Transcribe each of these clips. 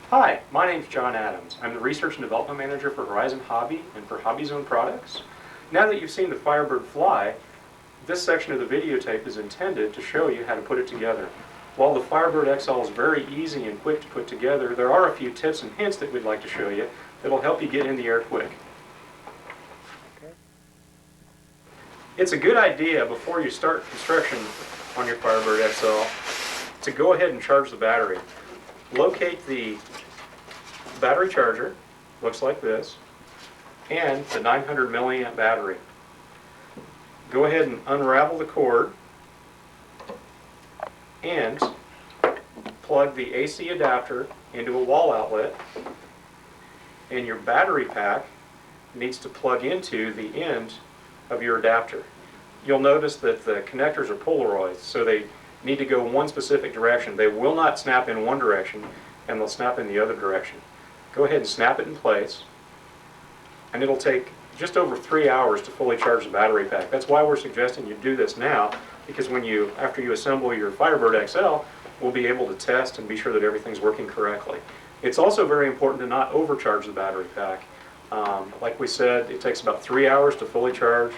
Hi, my name's John Adams. I'm the Research and Development Manager for Horizon Hobby and for Hobby Zone Products. Now that you've seen the Firebird fly, this section of the videotape is intended to show you how to put it together. While the Firebird XL is very easy and quick to put together, there are a few tips and hints that we'd like to show you that will help you get in the air quick. It's a good idea before you start construction on your Firebird XL to go ahead and charge the battery. Locate the battery charger, looks like this, and the 900 milliamp battery. Go ahead and unravel the cord and plug the AC adapter into a wall outlet, and your battery pack needs to plug into the end of your adapter. You'll notice that the connectors are polarized, so they need to go one specific direction. They will not snap in one direction, and they'll snap in the other direction. Go ahead and snap it in place, and it'll take just over 3 hours to fully charge the battery pack. That's why we're suggesting you do this now, because after you assemble your Firebird XL, we'll be able to test and be sure that everything's working correctly. It's also very important to not overcharge the battery pack. Like we said, it takes about 3 hours to fully charge.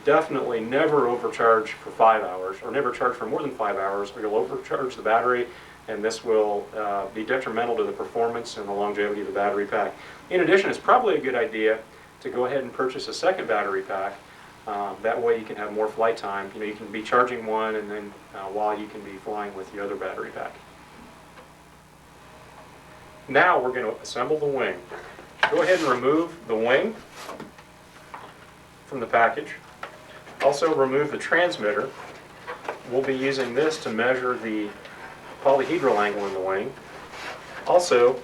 Definitely never overcharge for 5 hours, or never charge for more than 5 hours, or you'll overcharge the battery, and this will be detrimental to the performance and the longevity of the battery pack. In addition, it's probably a good idea to go ahead and purchase a second battery pack. That way you can have more flight time. You can be charging one, and then while you can be flying with the other battery pack. Now we're going to assemble the wing. Go ahead and remove the wing from the package. Also remove the transmitter. We'll be using this to measure the polyhedral angle in the wing. Also,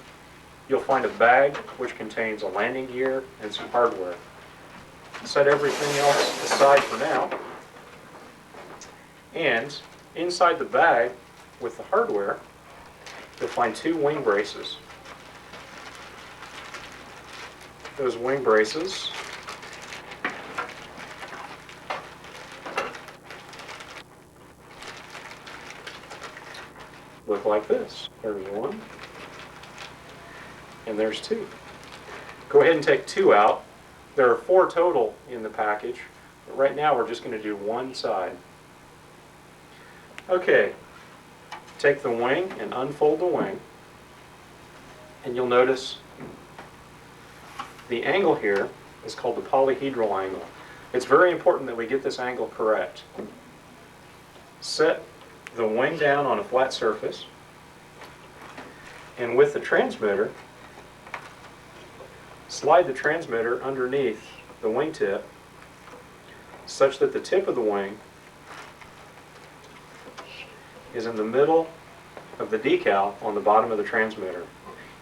you'll find a bag which contains a landing gear and some hardware. Set everything else aside for now. And inside the bag with the hardware, you'll find 2 wing braces. Those wing braces look like this. There's 1, and there's 2. Go ahead and take 2 out. There are 4 total in the package, but right now we're just going to do one side. Okay, take the wing and unfold the wing, and you'll notice the angle here is called the polyhedral angle. It's very important that we get this angle correct. Set the wing down on a flat surface, and with the transmitter, slide the transmitter underneath the wingtip such that the tip of the wing is in the middle of the decal on the bottom of the transmitter.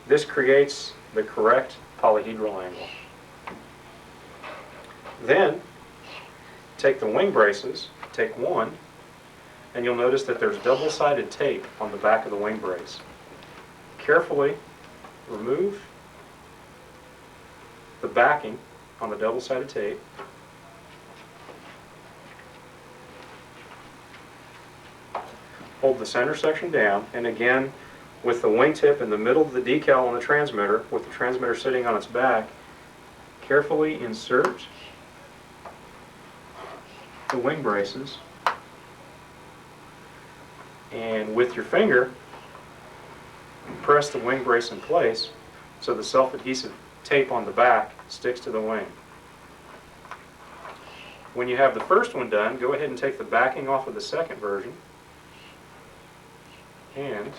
This creates the correct polyhedral angle. Then take the wing braces, take 1, and you'll notice that there's double-sided tape on the back of the wing brace. Carefully remove the backing on the double-sided tape. Hold the center section down, and again, with the wingtip in the middle of the decal on the transmitter, with the transmitter sitting on its back, carefully insert the wing braces, and with your finger, press the wing brace in place so the self-adhesive tape on the back sticks to the wing. When you have the first one done, go ahead and take the backing off of the second version, and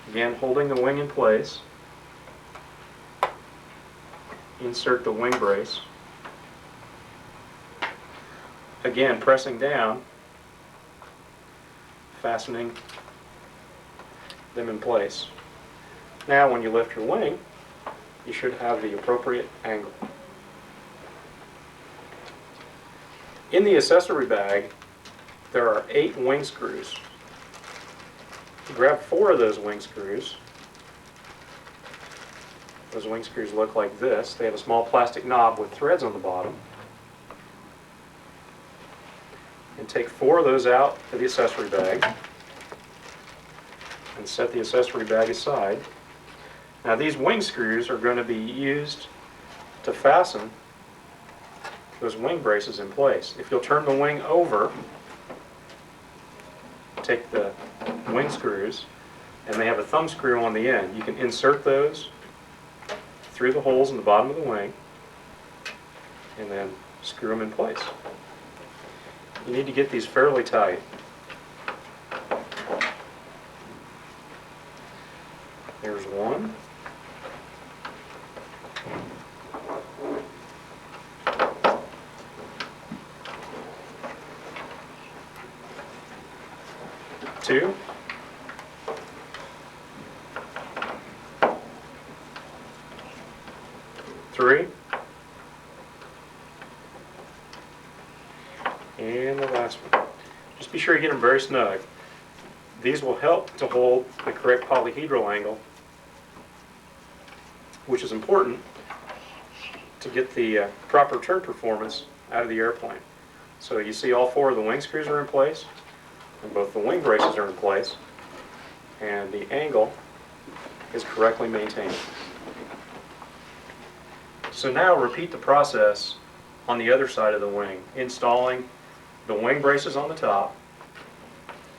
again, holding the wing in place, insert the wing brace. Again, pressing down, fastening them in place. Now when you lift your wing, you should have the appropriate angle. In the accessory bag, there are 8 wing screws. Grab 4 of those wing screws. Those wing screws look like this. They have a small plastic knob with threads on the bottom. And take 4 of those out of the accessory bag. and set the accessory bag aside. Now these wing screws are going to be used to fasten those wing braces in place. If you'll turn the wing over, take the wing screws, and they have a thumb screw on the end. You can insert those through the holes in the bottom of the wing and then screw them in place. You need to get these fairly tight. There's one. Two. Three. And the last one. Just be sure you get them very snug. These will help to hold the correct polyhedral angle, which is important to get the proper turn performance out of the airplane. So you see all four of the wing screws are in place, and both the wing braces are in place, and the angle is correctly maintained. So now repeat the process on the other side of the wing, installing the wing braces on the top.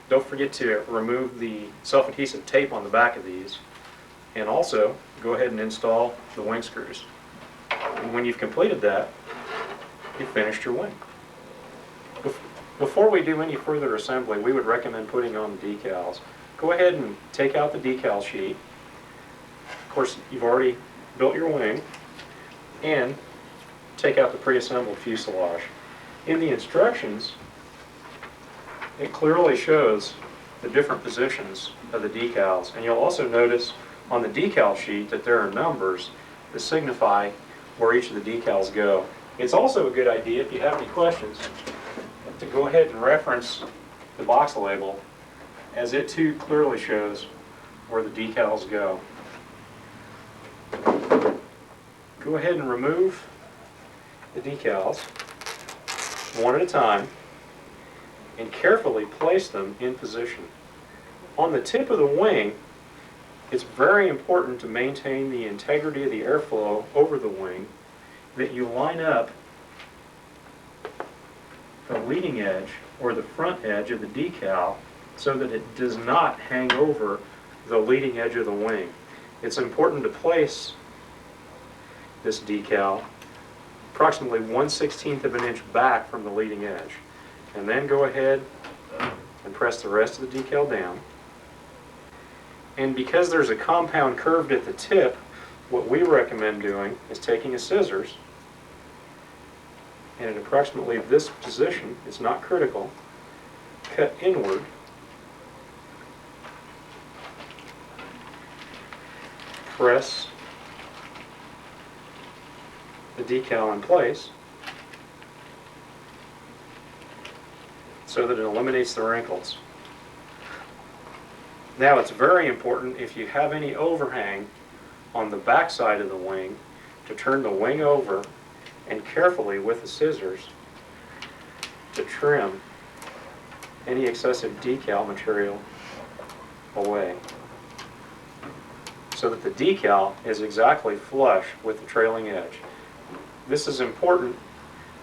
Don't forget to remove the self-adhesive tape on the back of these, and also go ahead and install the wing screws. And when you've completed that, you've finished your wing. Before we do any further assembly, we would recommend putting on the decals. Go ahead and take out the decal sheet. Of course, you've already built your wing, and take out the pre-assembled fuselage. In the instructions, it clearly shows the different positions of the decals, and you'll also notice on the decal sheet that there are numbers that signify where each of the decals go. It's also a good idea, if you have any questions, to go ahead and reference the box label, as it too clearly shows where the decals go. Go ahead and remove the decals one at a time and carefully place them in position. On the tip of the wing, it's very important to maintain the integrity of the airflow over the wing, that you line up the leading edge or the front edge of the decal so that it does not hang over the leading edge of the wing. It's important to place this decal approximately 1/16 of an inch back from the leading edge, and then go ahead and press the rest of the decal down. And because there's a compound curved at the tip, what we recommend doing is taking a scissors, and at approximately this position, it's not critical, cut inward press the decal in place so that it eliminates the wrinkles. Now it's very important, if you have any overhang on the back side of the wing, to turn the wing over and carefully with the scissors to trim any excessive decal material away, so that the decal is exactly flush with the trailing edge. This is important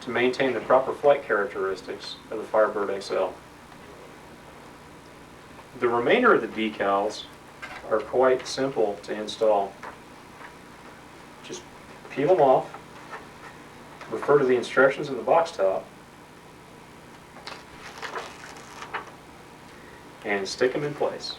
to maintain the proper flight characteristics of the Firebird XL. The remainder of the decals are quite simple to install. Just peel them off, refer to the instructions in the box top, and stick them in place.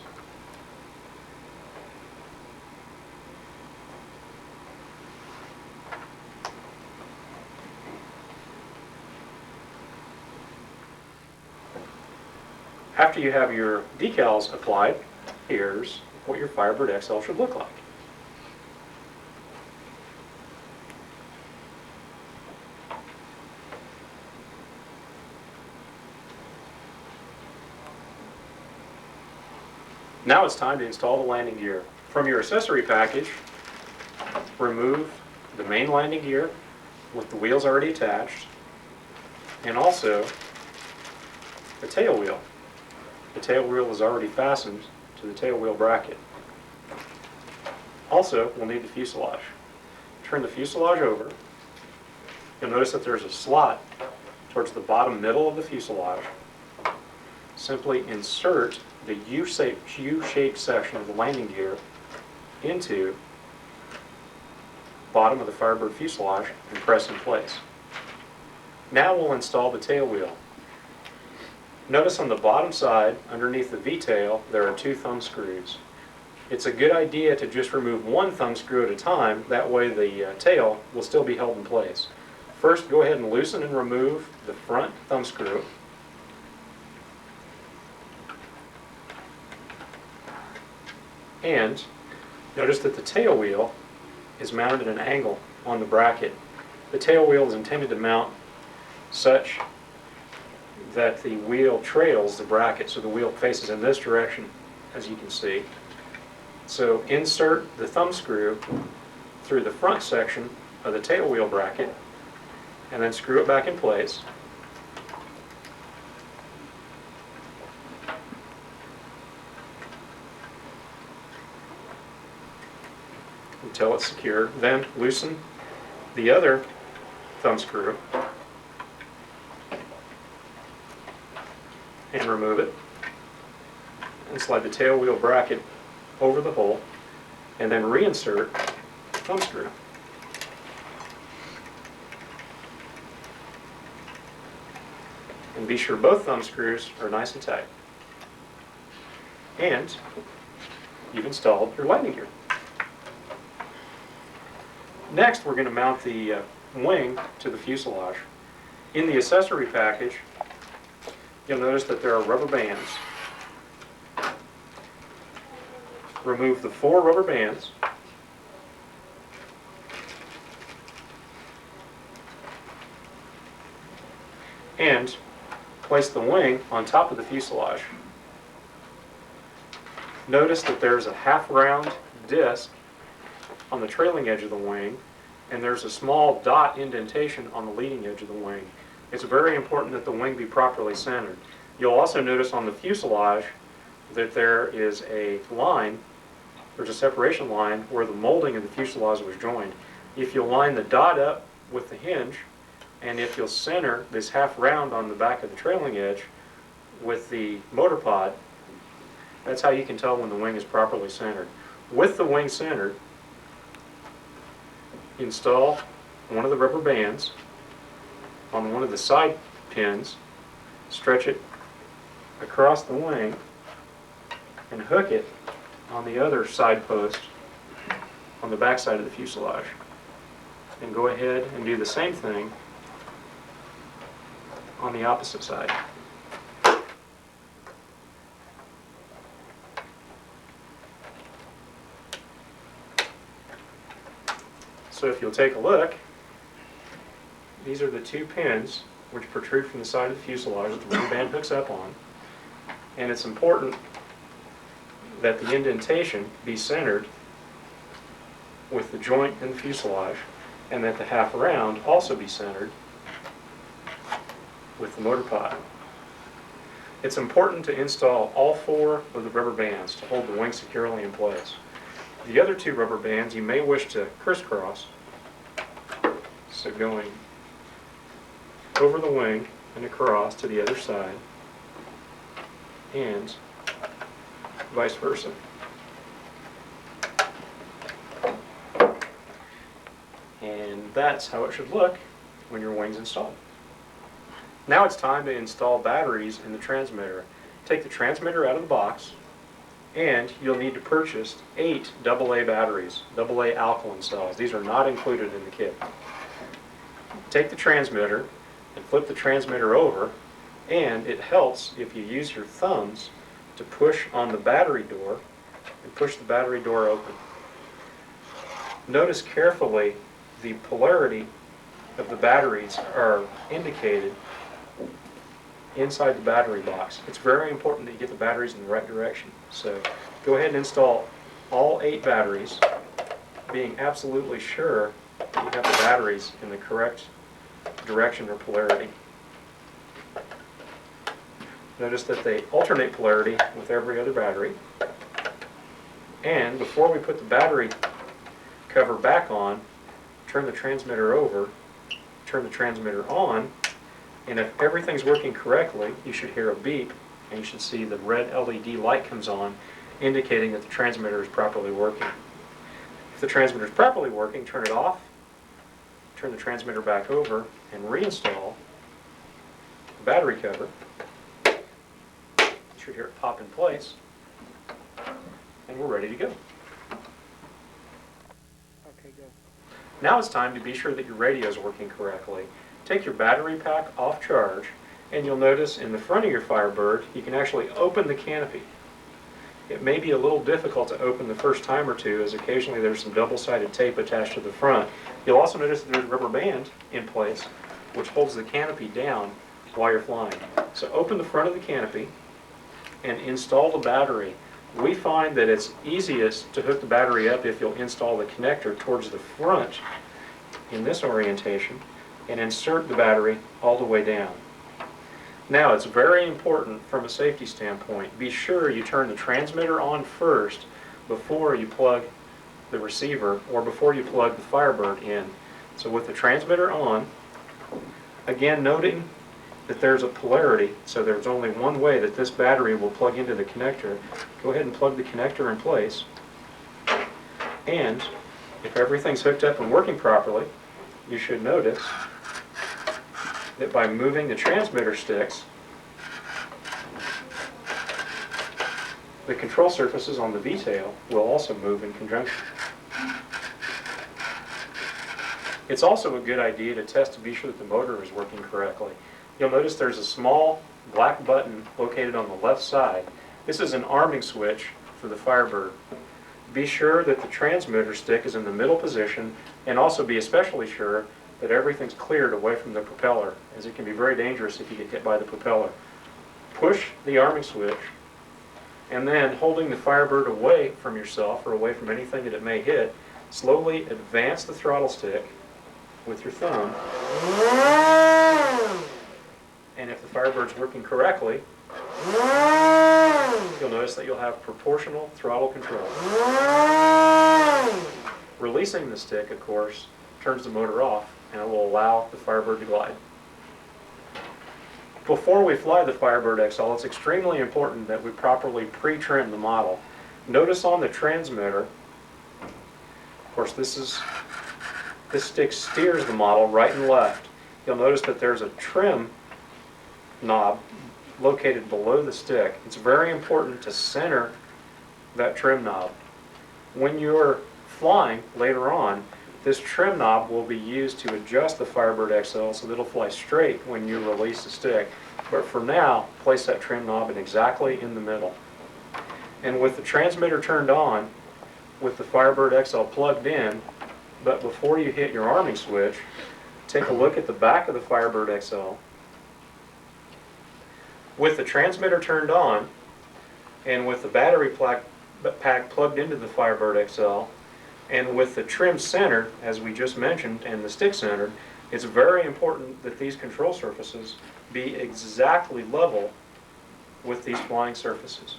After you have your decals applied, here's what your Firebird XL should look like. Now it's time to install the landing gear. From your accessory package, remove the main landing gear with the wheels already attached, and also the tail wheel. The tail wheel is already fastened to the tail wheel bracket. Also, we'll need the fuselage. Turn the fuselage over. You'll notice that there's a slot towards the bottom middle of the fuselage. Simply insert the U-shaped section of the landing gear into the bottom of the Firebird fuselage and press in place. Now we'll install the tail wheel. Notice on the bottom side, underneath the V-tail, there are 2 thumb screws. It's a good idea to just remove 1 thumb screw at a time, that way the tail will still be held in place. First, go ahead and loosen and remove the front thumb screw. And notice that the tail wheel is mounted at an angle on the bracket. The tail wheel is intended to mount such that the wheel trails the bracket, so the wheel faces in this direction, as you can see. So insert the thumb screw through the front section of the tail wheel bracket and then screw it back in place. Until it's secure. Then loosen the other thumb screw and remove it, and slide the tail wheel bracket over the hole, and then reinsert the thumb screw. And be sure both thumb screws are nice and tight. And you've installed your landing gear. Next, we're going to mount the wing to the fuselage. In the accessory package, you'll notice that there are rubber bands. Remove the 4 rubber bands. And place the wing on top of the fuselage. Notice that there's a half-round disc on the trailing edge of the wing, and there's a small dot indentation on the leading edge of the wing. It's very important that the wing be properly centered. You'll also notice on the fuselage that there is a line, there's a separation line where the molding of the fuselage was joined. If you'll line the dot up with the hinge, and if you'll center this half round on the back of the trailing edge with the motor pod, that's how you can tell when the wing is properly centered. With the wing centered, install one of the rubber bands on one of the side pins, stretch it across the wing, and hook it on the other side post on the back side of the fuselage. And go ahead and do the same thing on the opposite side. So if you'll take a look, these are the 2 pins which protrude from the side of the fuselage that the rubber band hooks up on. And it's important that the indentation be centered with the joint in the fuselage, and that the half round also be centered with the motor pod. It's important to install all 4 of the rubber bands to hold the wing securely in place. The other 2 rubber bands you may wish to crisscross, so going over the wing and across to the other side, and vice versa. And that's how it should look when your wing's installed. Now it's time to install batteries in the transmitter. Take the transmitter out of the box, and you'll need to purchase 8 AA batteries, AA alkaline cells. These are not included in the kit. Take the transmitter and flip the transmitter over, and it helps if you use your thumbs to push on the battery door and push the battery door open. Notice carefully the polarity of the batteries are indicated inside the battery box. It's very important that you get the batteries in the right direction. So go ahead and install all 8 batteries, being absolutely sure that you have the batteries in the correct direction or polarity. Notice that they alternate polarity with every other battery. And before we put the battery cover back on, turn the transmitter over, turn the transmitter on, and if everything's working correctly, you should hear a beep, and you should see the red LED light comes on, indicating that the transmitter is properly working. If the transmitter is properly working, turn it off, turn the transmitter back over, and reinstall the battery cover. You should hear it pop in place, and we're ready to go. Okay, go. Now it's time to be sure that your radio is working correctly. Take your battery pack off charge, and you'll notice in the front of your Firebird you can actually open the canopy. It may be a little difficult to open the first time or two, as occasionally there's some double-sided tape attached to the front. You'll also notice that there's a rubber band in place which holds the canopy down while you're flying. So open the front of the canopy and install the battery. We find that it's easiest to hook the battery up if you'll install the connector towards the front in this orientation and insert the battery all the way down. Now, it's very important from a safety standpoint. Be sure you turn the transmitter on first before you plug the receiver or before you plug the Firebird in. So with the transmitter on, again noting that there's a polarity, so there's only one way that this battery will plug into the connector. Go ahead and plug the connector in place. And if everything's hooked up and working properly, you should notice that by moving the transmitter sticks, the control surfaces on the V-tail will also move in conjunction. It's also a good idea to test to be sure that the motor is working correctly. You'll notice there's a small black button located on the left side. This is an arming switch for the Firebird. Be sure that the transmitter stick is in the middle position, and also be especially sure that everything's cleared away from the propeller, as it can be very dangerous if you get hit by the propeller. Push the arming switch, and then holding the Firebird away from yourself or away from anything that it may hit, slowly advance the throttle stick with your thumb. And if the Firebird's working correctly, you'll notice that you'll have proportional throttle control. Releasing the stick, of course, turns the motor off, and it will allow the Firebird to glide. Before we fly the Firebird XL, it's extremely important that we properly pre-trim the model. Notice on the transmitter, of course this stick steers the model right and left. You'll notice that there's a trim knob located below the stick. It's very important to center that trim knob. When you're flying later on, this trim knob will be used to adjust the Firebird XL so that it'll fly straight when you release the stick. But for now, place that trim knob exactly in the middle. And with the transmitter turned on, with the Firebird XL plugged in, but before you hit your arming switch, take a look at the back of the Firebird XL. With the transmitter turned on, and with the battery pack plugged into the Firebird XL, and with the trim centered, as we just mentioned, and the stick centered, it's very important that these control surfaces be exactly level with these flying surfaces.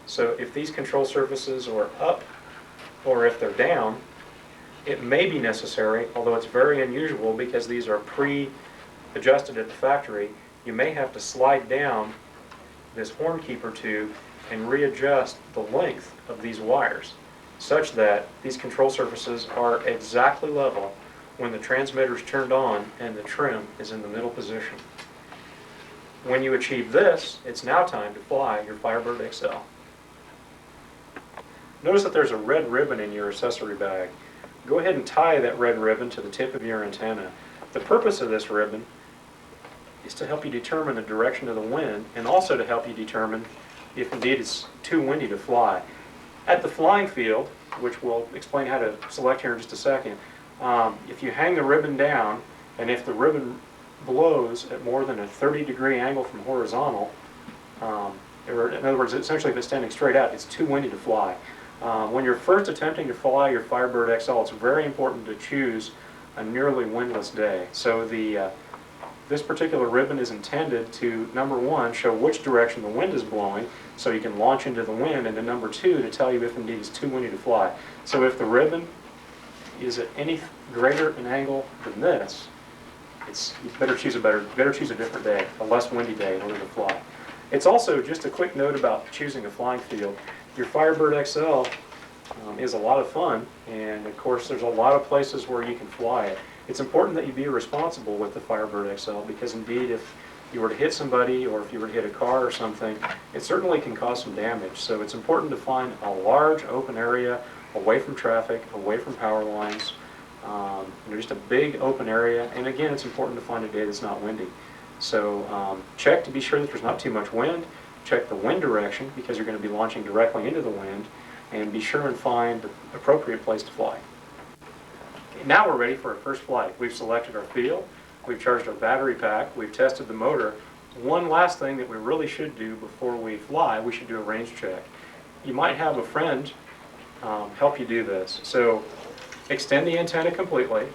So if these control surfaces are up or if they're down, it may be necessary, although it's very unusual because these are pre-adjusted at the factory, you may have to slide down this horn keeper tube and readjust the length of these wires such that these control surfaces are exactly level when the transmitter is turned on and the trim is in the middle position. When you achieve this, it's now time to fly your Firebird XL. Notice that there's a red ribbon in your accessory bag. Go ahead and tie that red ribbon to the tip of your antenna. The purpose of this ribbon is to help you determine the direction of the wind and also to help you determine if indeed it's too windy to fly. At the flying field, which we'll explain how to select here in just a second, if you hang the ribbon down and if the ribbon blows at more than a 30-degree angle from horizontal, or in other words, essentially if it's standing straight out, it's too windy to fly. When you're first attempting to fly your Firebird XL, it's very important to choose a nearly windless day. So the This particular ribbon is intended to, number one, show which direction the wind is blowing, so you can launch into the wind, and then number two, to tell you if indeed it's too windy to fly. So if the ribbon is at any greater an angle than this, you better choose a different day, a less windy day in order to fly. It's also just a quick note about choosing a flying field. Your Firebird XL is a lot of fun, and of course there's a lot of places where you can fly it. It's important that you be responsible with the Firebird XL, because indeed if you were to hit somebody or if you were to hit a car or something, it certainly can cause some damage. So it's important to find a large open area away from traffic, away from power lines, just a big open area. And again, it's important to find a day that's not windy. So check to be sure that there's not too much wind. Check the wind direction, because you're going to be launching directly into the wind, and be sure and find the appropriate place to fly. Okay, now we're ready for our first flight. We've selected our field, we've charged our battery pack, we've tested the motor. One last thing that we really should do before we fly, we should do a range check. You might have a friend help you do this. So extend the antenna completely,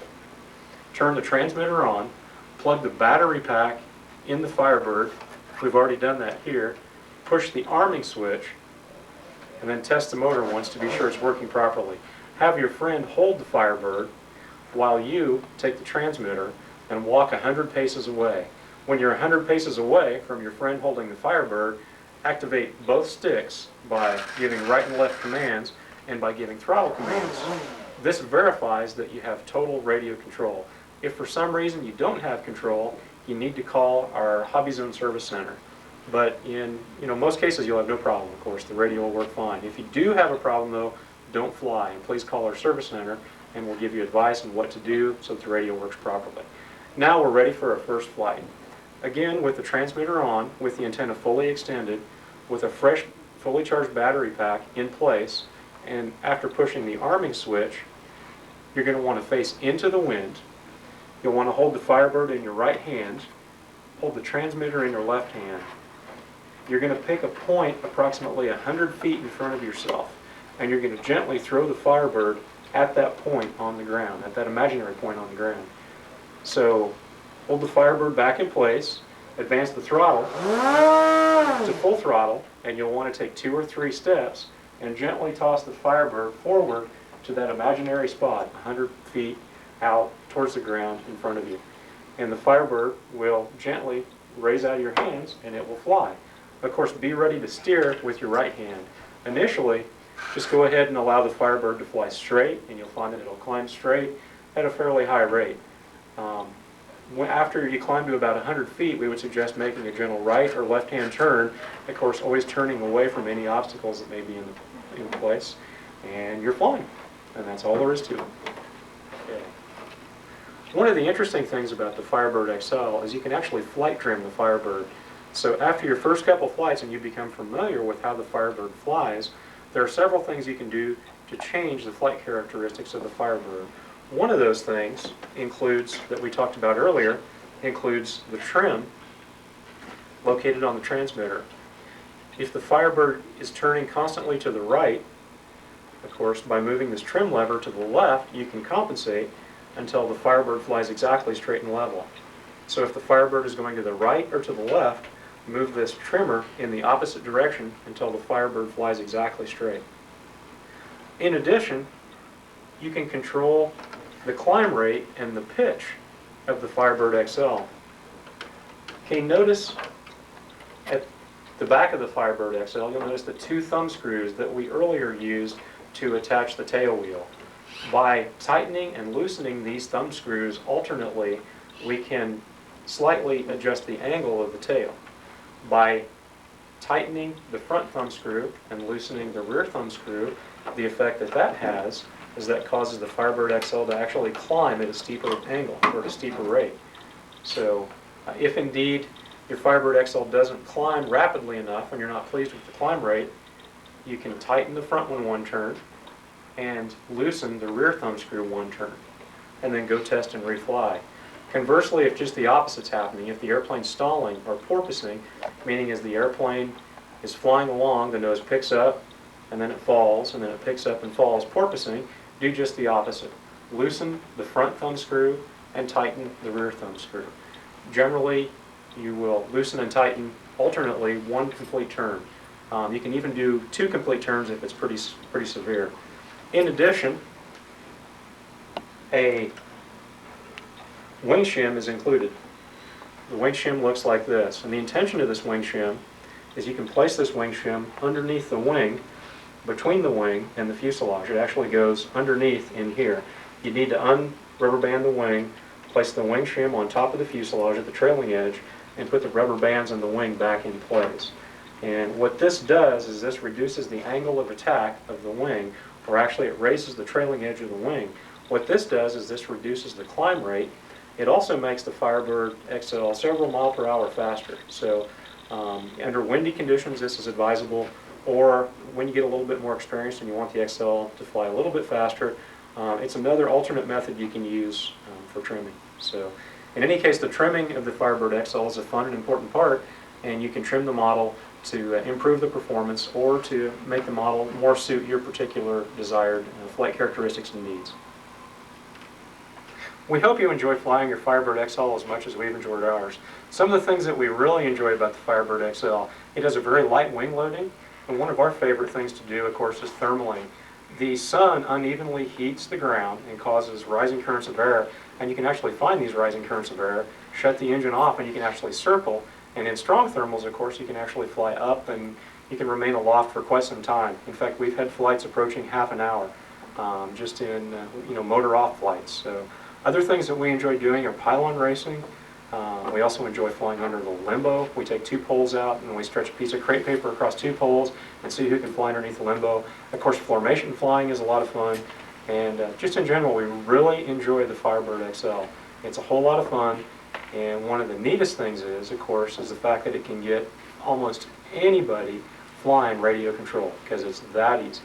turn the transmitter on, plug the battery pack in the Firebird. We've already done that here. Push the arming switch, and then test the motor once to be sure it's working properly. Have your friend hold the Firebird while you take the transmitter and walk 100 paces away. When you're 100 paces away from your friend holding the Firebird, activate both sticks by giving right and left commands and by giving throttle commands. This verifies that you have total radio control. If for some reason you don't have control, you need to call our Hobby Zone Service Center. But in most cases you'll have no problem, of course. The radio will work fine. If you do have a problem though, don't fly, and please call our service center and we'll give you advice on what to do so that the radio works properly. Now we're ready for our first flight. Again, with the transmitter on, with the antenna fully extended, with a fresh, fully charged battery pack in place, and after pushing the arming switch, you're going to want to face into the wind. You'll want to hold the Firebird in your right hand, hold the transmitter in your left hand. You're going to pick a point approximately 100 feet in front of yourself, and you're going to gently throw the Firebird at that point on the ground, at that imaginary point on the ground. So hold the Firebird back in place, advance the throttle to full throttle, and you'll want to take 2 or 3 steps and gently toss the Firebird forward to that imaginary spot 100 feet out towards the ground in front of you. And the Firebird will gently raise out of your hands and it will fly. Of course, be ready to steer with your right hand. Initially, just go ahead and allow the Firebird to fly straight, and you'll find that it'll climb straight at a fairly high rate. After you climb to about 100 feet, we would suggest making a gentle right or left-hand turn, of course always turning away from any obstacles that may be in place, and you're flying. And that's all there is to it. Okay. One of the interesting things about the Firebird XL is you can actually flight trim the Firebird. So after your first couple flights and you become familiar with how the Firebird flies, there are several things you can do to change the flight characteristics of the Firebird. One of those things includes, that we talked about earlier, includes the trim located on the transmitter. If the Firebird is turning constantly to the right, of course, by moving this trim lever to the left, you can compensate until the Firebird flies exactly straight and level. So if the Firebird is going to the right or to the left, move this trimmer in the opposite direction until the Firebird flies exactly straight. In addition, you can control the climb rate and the pitch of the Firebird XL. Okay, notice at the back of the Firebird XL, you'll notice the 2 thumb screws that we earlier used to attach the tail wheel. By tightening and loosening these thumb screws alternately, we can slightly adjust the angle of the tail. By tightening the front thumb screw and loosening the rear thumb screw, the effect that that has is that causes the Firebird XL to actually climb at a steeper angle or at a steeper rate. So if indeed your Firebird XL doesn't climb rapidly enough and you're not pleased with the climb rate, you can tighten the front one turn and loosen the rear thumb screw 1 turn, and then go test and refly. Conversely, if just the opposite's happening, if the airplane's stalling or porpoising, meaning as the airplane is flying along, the nose picks up and then it falls, and then it picks up and falls, porpoising, do just the opposite. Loosen the front thumb screw and tighten the rear thumb screw. Generally, you will loosen and tighten alternately one complete turn. You can even do 2 complete turns if it's pretty severe. In addition, a wing shim is included. The wing shim looks like this, and the intention of this wing shim is you can place this wing shim underneath the wing, between the wing and the fuselage. It actually goes underneath in here. You need to un-rubber band the wing, place the wing shim on top of the fuselage at the trailing edge, and put the rubber bands in the wing back in place. And what this does is this reduces the angle of attack of the wing, or actually it raises the trailing edge of the wing. What this does is this reduces the climb rate. It also makes the Firebird XL several miles per hour faster. So under windy conditions this is advisable, or when you get a little bit more experience and you want the XL to fly a little bit faster, it's another alternate method you can use for trimming. So in any case, the trimming of the Firebird XL is a fun and important part, and you can trim the model to improve the performance or to make the model more suit your particular desired flight characteristics and needs. We hope you enjoy flying your Firebird XL as much as we've enjoyed ours. Some of the things that we really enjoy about the Firebird XL, it has a very light wing loading, and one of our favorite things to do, of course, is thermaling. The sun unevenly heats the ground and causes rising currents of air, and you can actually find these rising currents of air, shut the engine off, and you can actually circle. And in strong thermals, of course, you can actually fly up and you can remain aloft for quite some time. In fact, we've had flights approaching half an hour just in motor off flights. So other things that we enjoy doing are pylon racing. We also enjoy flying under the limbo. We take 2 poles out and we stretch a piece of crepe paper across 2 poles and see who can fly underneath the limbo. Of course, formation flying is a lot of fun. And just in general, we really enjoy the Firebird XL. It's a whole lot of fun. And one of the neatest things is, of course, is the fact that it can get almost anybody flying radio control, because it's that easy.